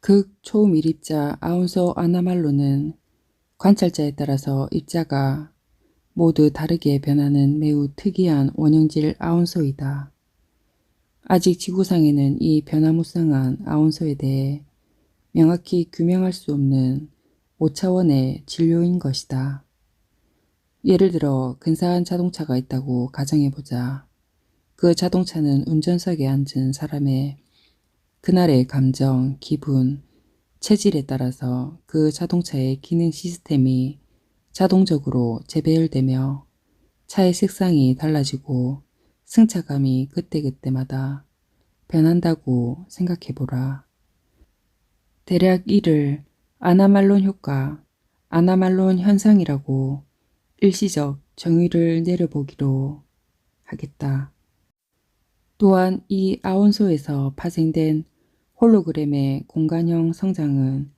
극 초밀입자 아운소 아나말로는 관찰자에 따라서 입자가 모두 다르게 변하는 매우 특이한 원형질 아운소이다. 아직 지구상에는 이 변화무쌍한 아운소에 대해 명확히 규명할 수 없는 5차원의 진료인 것이다. 예를 들어 근사한 자동차가 있다고 가정해보자. 그 자동차는 운전석에 앉은 사람의 그날의 감정, 기분, 체질에 따라서 그 자동차의 기능 시스템이 자동적으로 재배열되며 차의 색상이 달라지고 승차감이 그때그때마다 변한다고 생각해보라. 대략 이를 아나말론 효과, 아나말론 현상이라고 일시적 정의를 내려보기로 하겠다. 또한 이 아원소에서 파생된 홀로그램의 공간형 성장은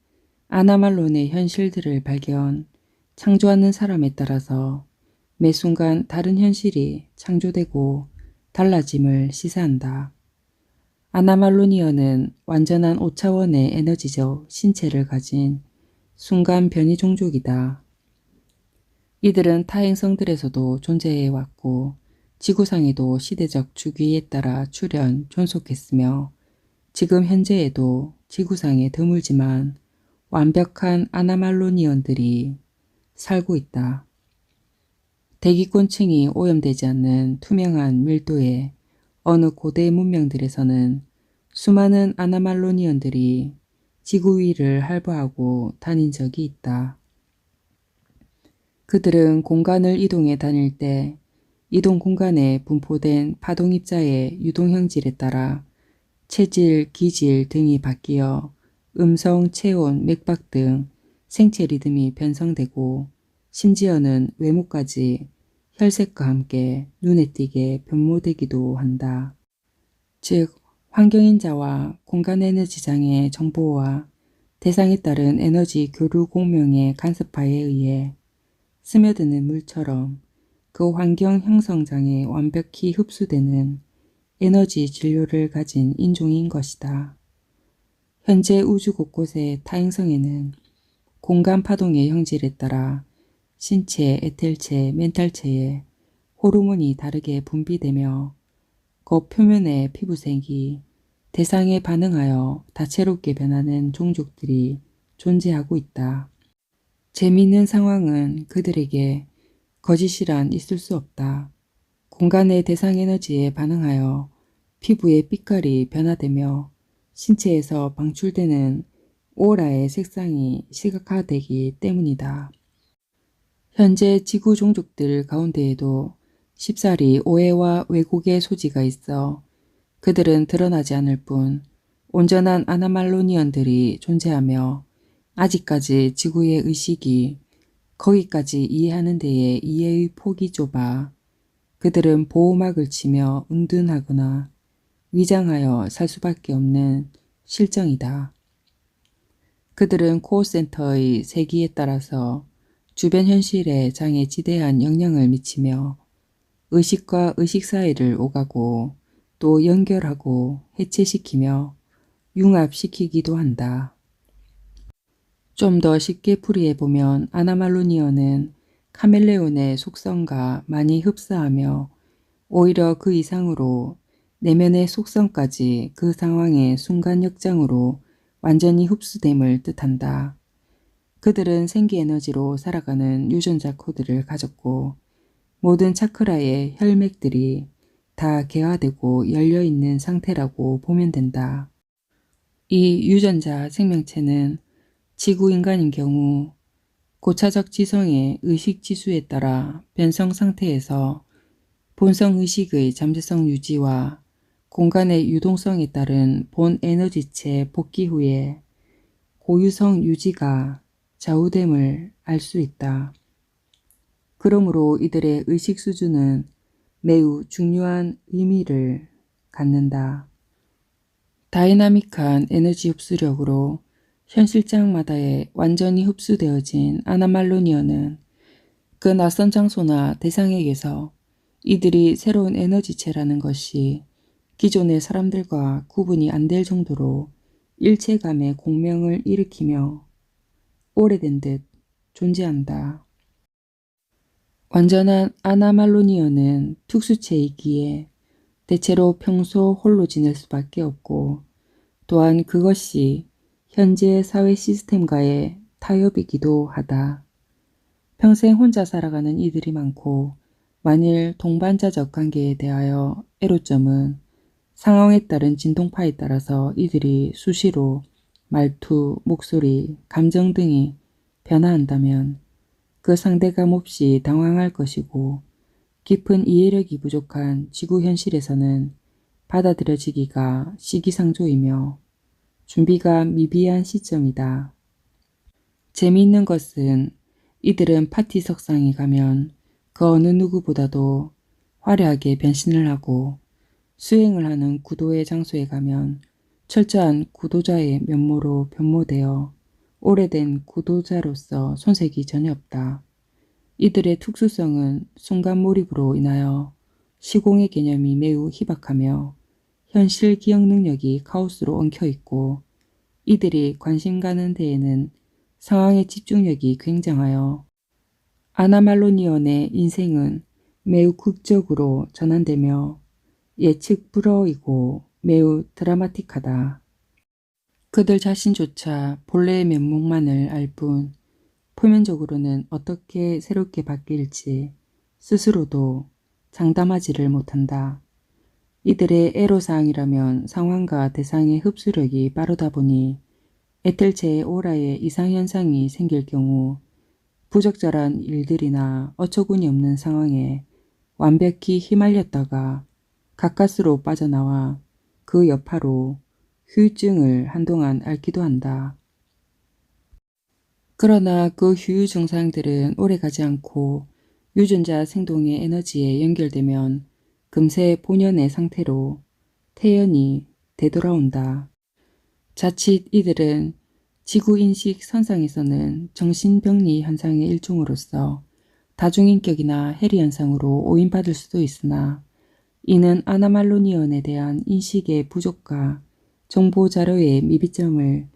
아나말론의 현실들을 발견, 창조하는 사람에 따라서 매 순간 다른 현실이 창조되고 달라짐을 시사한다. 아나말로니언은 완전한 5차원의 에너지적 신체를 가진 순간 변이 종족이다. 이들은 타행성들에서도 존재해왔고 지구상에도 시대적 주기에 따라 출현, 존속했으며 지금 현재에도 지구상에 드물지만 완벽한 아나말로니언들이 살고 있다. 대기권층이 오염되지 않는 투명한 밀도의 어느 고대 문명들에서는 수많은 아나말로니언들이 지구 위를 활보하고 다닌 적이 있다. 그들은 공간을 이동해 다닐 때 이동 공간에 분포된 파동입자의 유동형질에 따라 체질, 기질 등이 바뀌어 음성, 체온, 맥박 등 생체 리듬이 변성되고 심지어는 외모까지 혈색과 함께 눈에 띄게 변모되기도 한다. 즉, 환경인자와 공간 에너지장의 정보와 대상에 따른 에너지 교류 공명의 간섭하에 의해 스며드는 물처럼 그 환경 형성장에 완벽히 흡수되는 에너지 진료를 가진 인종인 것이다. 현재 우주 곳곳의 타행성에는 공간 파동의 형질에 따라 신체, 에텔체, 멘탈체에 호르몬이 다르게 분비되며 그 표면의 피부색이 대상에 반응하여 다채롭게 변하는 종족들이 존재하고 있다. 재미있는 상황은 그들에게 거짓이란 있을 수 없다. 공간의 대상 에너지에 반응하여 피부의 빛깔이 변화되며 신체에서 방출되는 오라의 색상이 시각화되기 때문이다. 현재 지구 종족들 가운데에도 쉽사리 오해와 왜곡의 소지가 있어 그들은 드러나지 않을 뿐 온전한 아나말로니언들이 존재하며 아직까지 지구의 의식이 거기까지 이해하는 데에 이해의 폭이 좁아 그들은 보호막을 치며 응둔하거나 위장하여 살 수밖에 없는 실정이다. 그들은 코어센터의 세기에 따라서 주변 현실에 장에 지대한 영향을 미치며 의식과 의식 사이를 오가고 또 연결하고 해체시키며 융합시키기도 한다. 좀 더 쉽게 풀이해보면 아나말로니언은 카멜레온의 속성과 많이 흡사하며 오히려 그 이상으로 내면의 속성까지 그 상황의 순간 역장으로 완전히 흡수됨을 뜻한다. 그들은 생기에너지로 살아가는 유전자 코드를 가졌고 모든 차크라의 혈맥들이 다 개화되고 열려있는 상태라고 보면 된다. 이 유전자 생명체는 지구 인간인 경우 고차적 지성의 의식 지수에 따라 변성 상태에서 본성 의식의 잠재성 유지와 공간의 유동성에 따른 본 에너지체 복귀 후에 고유성 유지가 좌우됨을 알 수 있다. 그러므로 이들의 의식 수준은 매우 중요한 의미를 갖는다. 다이나믹한 에너지 흡수력으로 현실장마다에 완전히 흡수되어진 아나말로니언은 그 낯선 장소나 대상에게서 이들이 새로운 에너지체라는 것이 기존의 사람들과 구분이 안 될 정도로 일체감의 공명을 일으키며 오래된 듯 존재한다. 완전한 아나말로니언은 특수체이기에 대체로 평소 홀로 지낼 수밖에 없고 또한 그것이 현재의 사회 시스템과의 타협이기도 하다. 평생 혼자 살아가는 이들이 많고 만일 동반자적 관계에 대하여 애로점은 상황에 따른 진동파에 따라서 이들이 수시로 말투, 목소리, 감정 등이 변화한다면 그 상대감 없이 당황할 것이고 깊은 이해력이 부족한 지구 현실에서는 받아들여지기가 시기상조이며 준비가 미비한 시점이다. 재미있는 것은 이들은 파티 석상에 가면 그 어느 누구보다도 화려하게 변신을 하고 수행을 하는 구도의 장소에 가면 철저한 구도자의 면모로 변모되어 오래된 구도자로서 손색이 전혀 없다. 이들의 특수성은 순간 몰입으로 인하여 시공의 개념이 매우 희박하며 현실 기억 능력이 카오스로 엉켜있고 이들이 관심 가는 데에는 상황의 집중력이 굉장하여 아나말로니언의 인생은 매우 극적으로 전환되며 예측 불허이고 매우 드라마틱하다. 그들 자신조차 본래의 면목만을 알 뿐 표면적으로는 어떻게 새롭게 바뀔지 스스로도 장담하지를 못한다. 이들의 애로사항이라면 상황과 대상의 흡수력이 빠르다 보니 에텔체의 오라에 이상현상이 생길 경우 부적절한 일들이나 어처구니 없는 상황에 완벽히 휘말렸다가 가까스로 빠져나와 그 여파로 후유증을 한동안 앓기도 한다. 그러나 그 후유 증상들은 오래가지 않고 유전자 생동의 에너지에 연결되면 금세 본연의 상태로 태연히 되돌아온다. 자칫 이들은 지구인식 선상에서는 정신병리 현상의 일종으로서 다중인격이나 해리 현상으로 오인받을 수도 있으나 이는 아나말로니언에 대한 인식의 부족과 정보 자료의 미비점을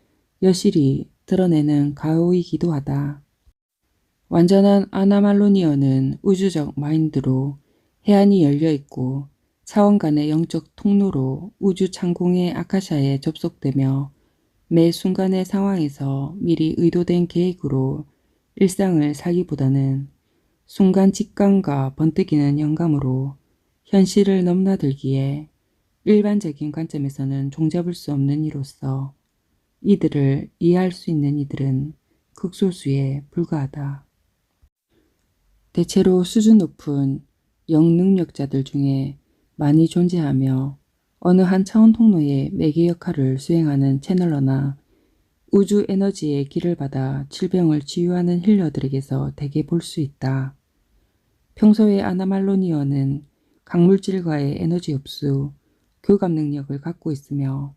여실히 드러내는 가오이기도 하다. 완전한 아나말로니언은 우주적 마인드로 해안이 열려있고 차원 간의 영적 통로로 우주 창공의 아카샤에 접속되며 매 순간의 상황에서 미리 의도된 계획으로 일상을 살기보다는 순간 직감과 번뜩이는 영감으로 현실을 넘나들기에 일반적인 관점에서는 종잡을 수 없는 이로서 이들을 이해할 수 있는 이들은 극소수에 불과하다. 대체로 수준 높은 영능력자들 중에 많이 존재하며 어느 한 차원 통로의 매개 역할을 수행하는 채널러나 우주 에너지의 길을 받아 질병을 치유하는 힐러들에게서 대개 볼 수 있다. 평소에 아나말로니언은 강물질과의 에너지 흡수, 교감 능력을 갖고 있으며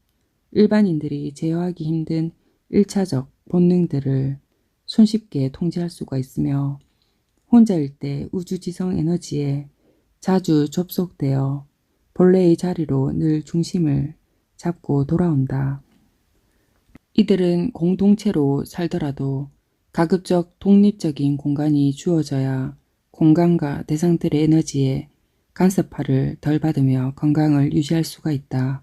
일반인들이 제어하기 힘든 1차적 본능들을 손쉽게 통제할 수가 있으며 혼자일 때 우주지성 에너지에 자주 접속되어 본래의 자리로 늘 중심을 잡고 돌아온다. 이들은 공동체로 살더라도 가급적 독립적인 공간이 주어져야 공간과 대상들의 에너지에 간섭파를 덜 받으며 건강을 유지할 수가 있다.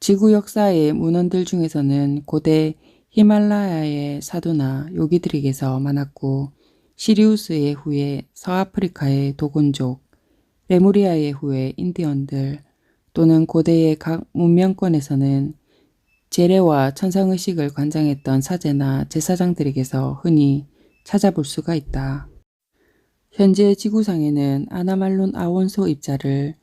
지구 역사의 문헌들 중에서는 고대 히말라야의 사두나 요기들에게서 많았고 시리우스의 후에 서아프리카의 도곤족, 레무리아의 후에 인디언들 또는 고대의 각 문명권에서는 제례와 천상의식을 관장했던 사제나 제사장들에게서 흔히 찾아볼 수가 있다. 현재 지구상에는 아나말론 아원소 입자를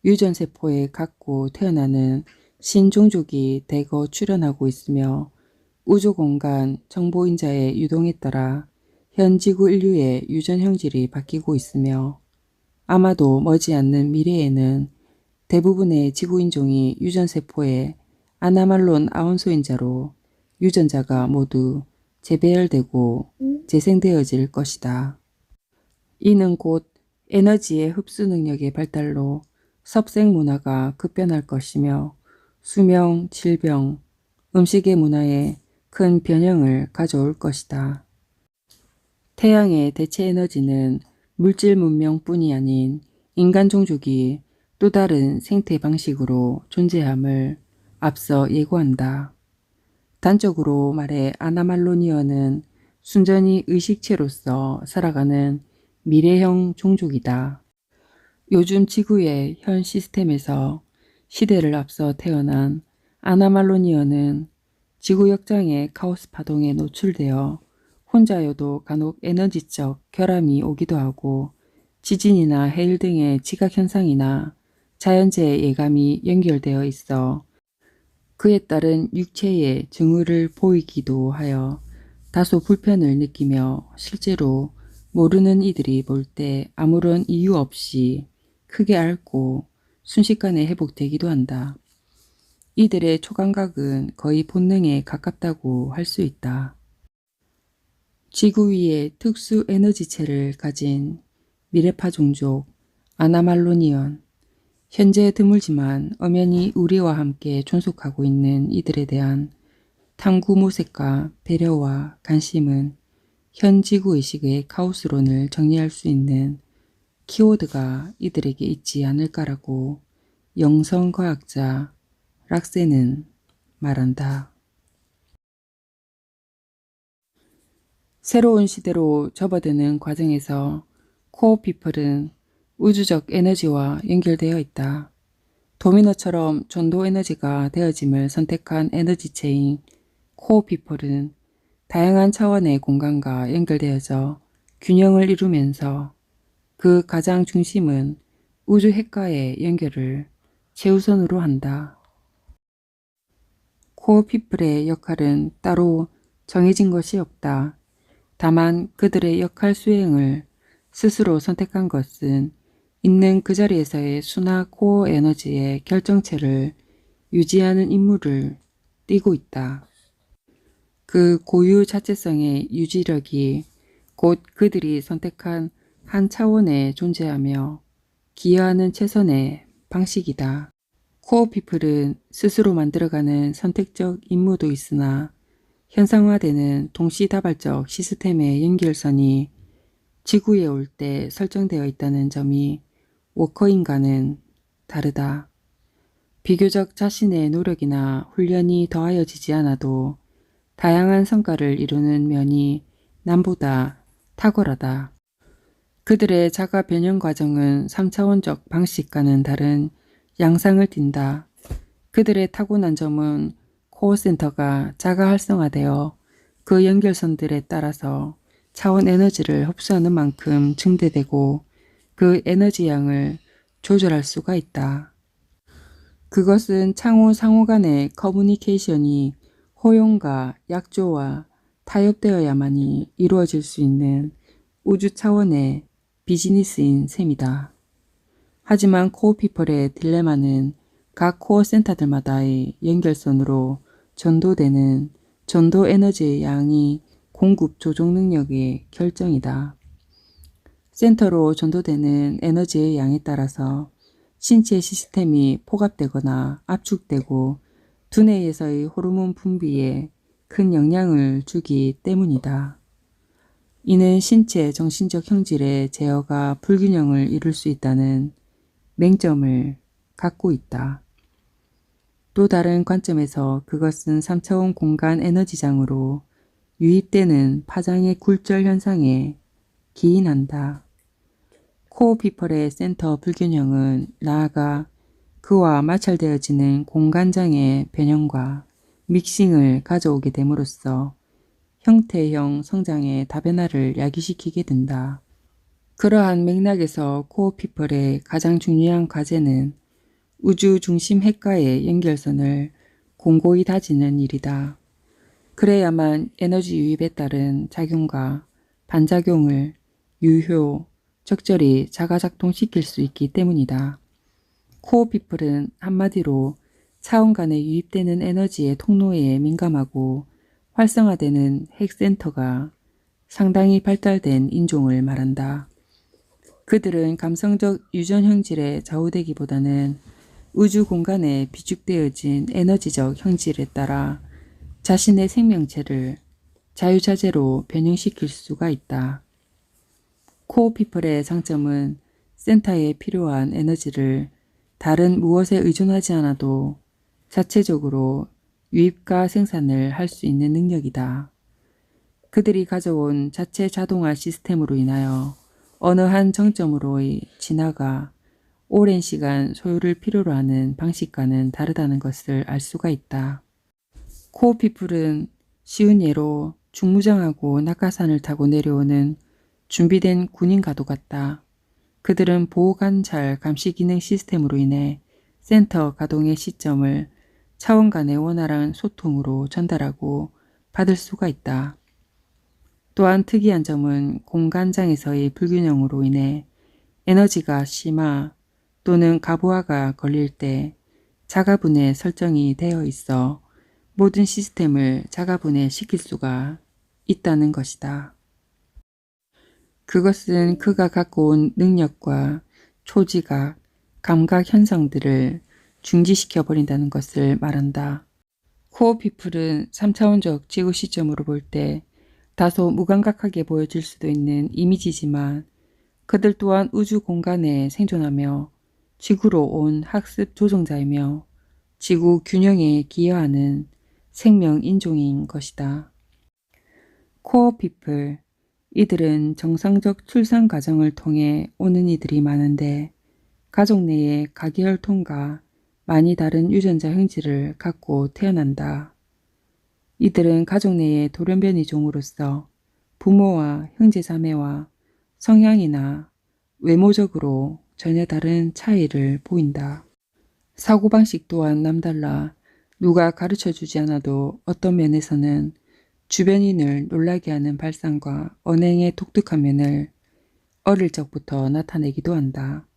유전세포에 갖고 태어나는 신종족이 대거 출현하고 있으며 우주공간 정보인자의 유동에 따라 현 지구 인류의 유전 형질이 바뀌고 있으며 아마도 머지않는 미래에는 대부분의 지구인종이 유전세포에 아나말론 아원소인자로 유전자가 모두 재배열되고 재생되어질 것이다. 이는 곧 에너지의 흡수 능력의 발달로 섭생 문화가 급변할 것이며 수명, 질병, 음식의 문화에 큰 변형을 가져올 것이다. 태양의 대체 에너지는 물질 문명뿐이 아닌 인간 종족이 또 다른 생태 방식으로 존재함을 앞서 예고한다. 단적으로 말해 아나말로니언은 순전히 의식체로서 살아가는 미래형 종족이다. 요즘 지구의 현 시스템에서 시대를 앞서 태어난 아나말로니언은 지구 역장의 카오스 파동에 노출되어 혼자여도 간혹 에너지적 결함이 오기도 하고 지진이나 해일 등의 지각현상이나 자연재해 예감이 연결되어 있어 그에 따른 육체의 증후를 보이기도 하여 다소 불편을 느끼며 실제로 모르는 이들이 볼 때 아무런 이유 없이 크게 앓고 순식간에 회복되기도 한다. 이들의 초감각은 거의 본능에 가깝다고 할 수 있다. 지구 위에 특수 에너지체를 가진 미래파 종족 아나말로니언. 현재 드물지만 엄연히 우리와 함께 존속하고 있는 이들에 대한 탐구 모색과 배려와 관심은 현 지구의식의 카오스론을 정리할 수 있는 키워드가 이들에게 있지 않을까라고 영성과학자 락세는 말한다. 새로운 시대로 접어드는 과정에서 코어피플은 우주적 에너지와 연결되어 있다. 도미노처럼 전도 에너지가 되어짐을 선택한 에너지체인 코어피플은 다양한 차원의 공간과 연결되어져 균형을 이루면서 그 가장 중심은 우주 핵과의 연결을 최우선으로 한다. 코어피플의 역할은 따로 정해진 것이 없다. 다만 그들의 역할 수행을 스스로 선택한 것은 있는 그 자리에서의 순화 코어 에너지의 결정체를 유지하는 임무를 띠고 있다. 그 고유 자체성의 유지력이 곧 그들이 선택한 한 차원에 존재하며 기여하는 최선의 방식이다. 코어피플은 스스로 만들어가는 선택적 임무도 있으나 현상화되는 동시다발적 시스템의 연결선이 지구에 올 때 설정되어 있다는 점이 워커인과는 다르다. 비교적 자신의 노력이나 훈련이 더하여지지 않아도 다양한 성과를 이루는 면이 남보다 탁월하다. 그들의 자가 변형 과정은 3차원적 방식과는 다른 양상을 띈다. 그들의 타고난 점은 코어 센터가 자가 활성화되어 그 연결선들에 따라서 차원 에너지를 흡수하는 만큼 증대되고 그 에너지 양을 조절할 수가 있다. 그것은 창호 상호 간의 커뮤니케이션이 호용과 약조와 타협되어야만이 이루어질 수 있는 우주 차원의 비즈니스인 셈이다. 하지만 코어피플의 딜레마는 각 코어 센터들마다의 연결선으로 전도되는 전도 에너지의 양이 공급 조종 능력의 결정이다. 센터로 전도되는 에너지의 양에 따라서 신체 시스템이 포갑되거나 압축되고 두뇌에서의 호르몬 분비에 큰 영향을 주기 때문이다. 이는 신체 정신적 형질의 제어가 불균형을 이룰 수 있다는 맹점을 갖고 있다. 또 다른 관점에서 그것은 3차원 공간 에너지장으로 유입되는 파장의 굴절 현상에 기인한다. 코어피플의 센터 불균형은 나아가 그와 마찰되어지는 공간장의 변형과 믹싱을 가져오게 됨으로써 형태형 성장의 다변화를 야기시키게 된다. 그러한 맥락에서 코어피플의 가장 중요한 과제는 우주 중심 핵과의 연결선을 공고히 다지는 일이다. 그래야만 에너지 유입에 따른 작용과 반작용을 유효, 적절히 자가작동시킬 수 있기 때문이다. 코어피플은 한마디로 차원 간에 유입되는 에너지의 통로에 민감하고 활성화되는 핵센터가 상당히 발달된 인종을 말한다. 그들은 감성적 유전 형질에 좌우되기보다는 우주 공간에 비축되어진 에너지적 형질에 따라 자신의 생명체를 자유자재로 변형시킬 수가 있다. 코어피플의 장점은 센터에 필요한 에너지를 다른 무엇에 의존하지 않아도 자체적으로 유입과 생산을 할 수 있는 능력이다. 그들이 가져온 자체 자동화 시스템으로 인하여 어느 한 정점으로의 진화가 오랜 시간 소요를 필요로 하는 방식과는 다르다는 것을 알 수가 있다. 코어피플은 쉬운 예로 중무장하고 낙하산을 타고 내려오는 준비된 군인과도 같다. 그들은 보호관찰 감시기능 시스템으로 인해 센터 가동의 시점을 차원 간의 원활한 소통으로 전달하고 받을 수가 있다. 또한 특이한 점은 공간장에서의 불균형으로 인해 에너지가 심화 또는 가부하가 걸릴 때 자가분해 설정이 되어 있어 모든 시스템을 자가분해 시킬 수가 있다는 것이다. 그것은 그가 갖고 온 능력과 초지각, 감각 현상들을 중지시켜버린다는 것을 말한다. 코어피플은 3차원적 지구 시점으로 볼 때 다소 무감각하게 보여질 수도 있는 이미지지만 그들 또한 우주 공간에 생존하며 지구로 온 학습 조종자이며 지구 균형에 기여하는 생명 인종인 것이다. 코어피플, 이들은 정상적 출산 과정을 통해 오는 이들이 많은데 가족 내의 가계혈통과 많이 다른 유전자 형질을 갖고 태어난다. 이들은 가족 내의 돌연변이 종으로서 부모와 형제자매와 성향이나 외모적으로 전혀 다른 차이를 보인다. 사고방식 또한 남달라 누가 가르쳐주지 않아도 어떤 면에서는 주변인을 놀라게 하는 발상과 언행의 독특한 면을 어릴 적부터 나타내기도 한다.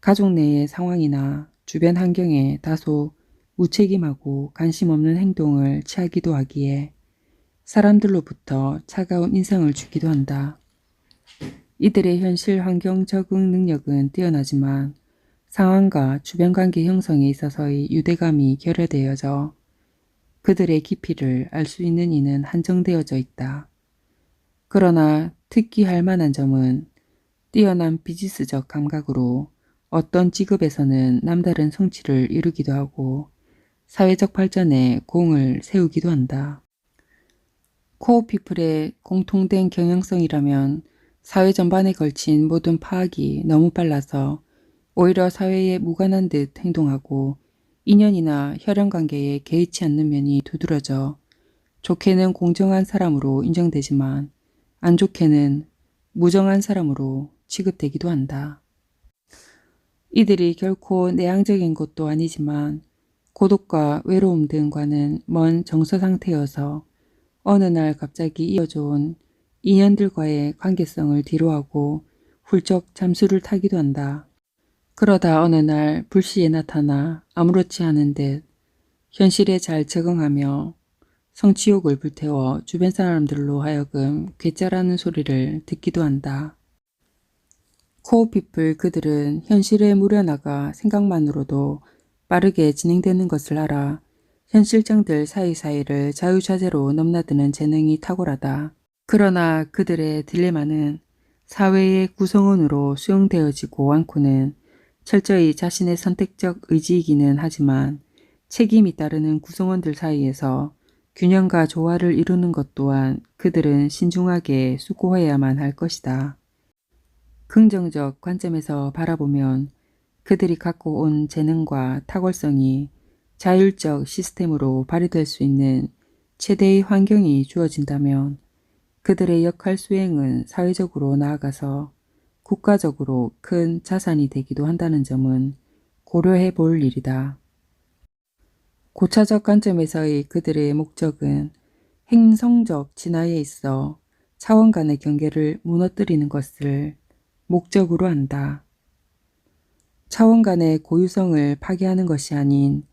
가족 내의 상황이나 주변 환경에 다소 무책임하고 관심 없는 행동을 취하기도 하기에 사람들로부터 차가운 인상을 주기도 한다. 이들의 현실 환경 적응 능력은 뛰어나지만 상황과 주변 관계 형성에 있어서의 유대감이 결여되어져 그들의 깊이를 알 수 있는 이는 한정되어져 있다. 그러나 특기할 만한 점은 뛰어난 비즈니스적 감각으로 어떤 직업에서는 남다른 성취를 이루기도 하고 사회적 발전에 공을 세우기도 한다. 코어피플의 공통된 경향성이라면 사회 전반에 걸친 모든 파악이 너무 빨라서 오히려 사회에 무관한 듯 행동하고 인연이나 혈연관계에 개의치 않는 면이 두드러져 좋게는 공정한 사람으로 인정되지만 안 좋게는 무정한 사람으로 취급되기도 한다. 이들이 결코 내향적인 것도 아니지만 고독과 외로움 등과는 먼 정서 상태여서 어느 날 갑자기 이어져 온 인연들과의 관계성을 뒤로하고 훌쩍 잠수를 타기도 한다. 그러다 어느 날 불시에 나타나 아무렇지 않은 듯 현실에 잘 적응하며 성취욕을 불태워 주변 사람들로 하여금 괴짜라는 소리를 듣기도 한다. 코어피플 그들은 현실에 무려나가 생각만으로도 빠르게 진행되는 것을 알아 현실장들 사이사이를 자유자재로 넘나드는 재능이 탁월하다. 그러나 그들의 딜레마는 사회의 구성원으로 수용되어지고 않고는 철저히 자신의 선택적 의지이기는 하지만 책임이 따르는 구성원들 사이에서 균형과 조화를 이루는 것 또한 그들은 신중하게 수고해야만 할 것이다. 긍정적 관점에서 바라보면 그들이 갖고 온 재능과 탁월성이 자율적 시스템으로 발휘될 수 있는 최대의 환경이 주어진다면 그들의 역할 수행은 사회적으로 나아가서 국가적으로 큰 자산이 되기도 한다는 점은 고려해 볼 일이다. 고차적 관점에서의 그들의 목적은 행성적 진화에 있어 차원 간의 경계를 무너뜨리는 것을 목적으로 한다. 차원 간의 고유성을 파괴하는 것이 아닌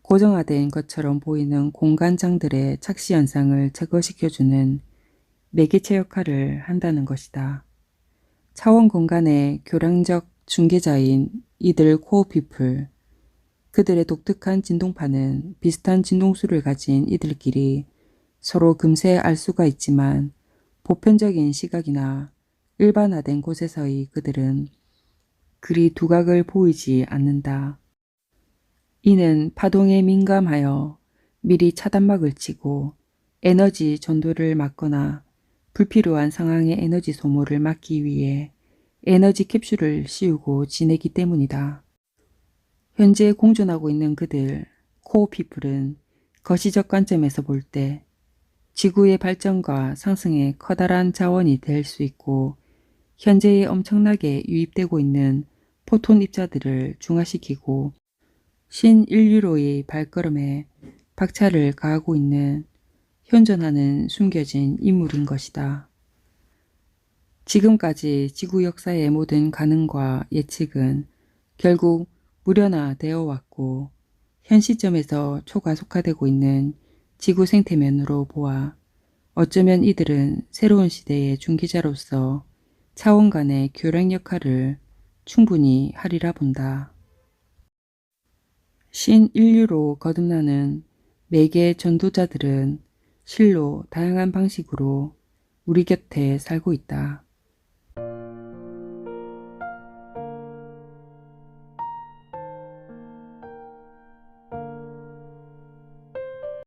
고정화된 것처럼 보이는 공간장들의 착시 현상을 제거시켜주는 매개체 역할을 한다는 것이다. 차원 공간의 교량적 중개자인 이들 코어피플, 그들의 독특한 진동파는 비슷한 진동수를 가진 이들끼리 서로 금세 알 수가 있지만 보편적인 시각이나 일반화된 곳에서의 그들은 그리 두각을 보이지 않는다. 이는 파동에 민감하여 미리 차단막을 치고 에너지 전도를 막거나 불필요한 상황의 에너지 소모를 막기 위해 에너지 캡슐을 씌우고 지내기 때문이다. 현재 공존하고 있는 그들, 코어피플은 거시적 관점에서 볼 때 지구의 발전과 상승에 커다란 자원이 될 수 있고 현재에 엄청나게 유입되고 있는 포톤 입자들을 중화시키고 신인류로의 발걸음에 박차를 가하고 있는 현존하는 숨겨진 인물인 것이다. 지금까지 지구 역사의 모든 가능과 예측은 결국 무련화되어 왔고 현 시점에서 초가속화되고 있는 지구 생태면으로 보아 어쩌면 이들은 새로운 시대의 중기자로서 차원 간의 교량 역할을 충분히 하리라 본다. 신인류로 거듭나는 매개 전도자들은 실로 다양한 방식으로 우리 곁에 살고 있다.